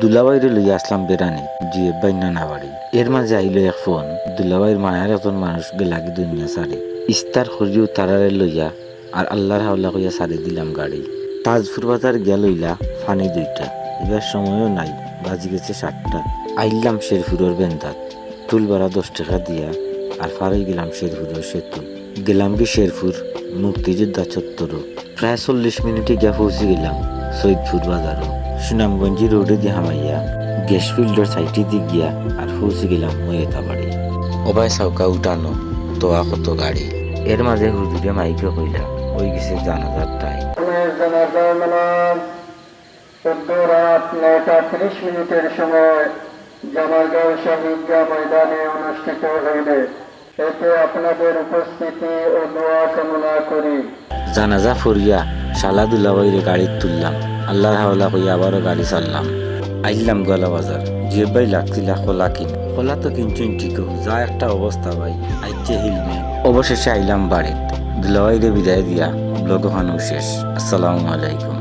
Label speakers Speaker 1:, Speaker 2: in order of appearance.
Speaker 1: দুলাভাইরে লইয়া আসলাম বেড়ানি জিয়ে বাইনা না বাড়ি। এর মাঝে আইল এক ফোন, দুলাভাইয়ের মায়ার একজন মানুষ গেলাগি দুনিয়া সারি ইস্তার করিও তারারে লইয়া আর আল্লাহর হাওলা কইয়া সারি দিলাম গাড়ি। তাজপুর বাজার গিয়া লইলা ফানি 2টা, এবার সময়ও নাই, বাজি গেছে 7টা। আইলাম শেরপুরের বেন্দাত, টুল ভাড়া 10 টাকা দিয়া আর ফারাই গেলাম শেরপুরের সেতু। গেলাম কি শেরপুর মুক্তিযোদ্ধা চত্বরও, প্রায় 40 মিনিটে গিয়া পৌঁছে গেলাম সৈয়দপুর বাজারও। সুনামগঞ্জি রোডে দিয়ে হামাইয়া গ্যাস ফিল্ডের সাইটে দিয়ে গিয়া আর পৌঁছে গেলাম ময়েতা বাড়ি। অবাই সাউকা উঠানো তোয়া কত গাড়ি। এর মাঝে হুজুরে মাইকে কইলা ওই গেছে জানাজার টাইম।
Speaker 2: রাত 9:30 সময় জামালগাঁও শহীদগাহ ময়দানে অনুষ্ঠিত হইবে। এতে আপনাদের উপস্থিতি ও দোয়া কামনা করি।
Speaker 1: জানাজা ফরিয়া শালা দুলাভাইরে গাড়ি তুললাম, আল্লাহর হাওলা কইয়া আবারও গাড়ি চাললাম। আইলাম গলা বাজার, যে ভাই লাগছিলা খোলা কিন, খোলা তো কিনছুন ঠিক যা একটা অবস্থা ভাই, আইছে হিলমে। অবশেষে আইলাম বাড়িত, দুলাভাইরে বিদায় দিয়া ব্লগ ওখানেও শেষ। আসসালামু আলাইকুম।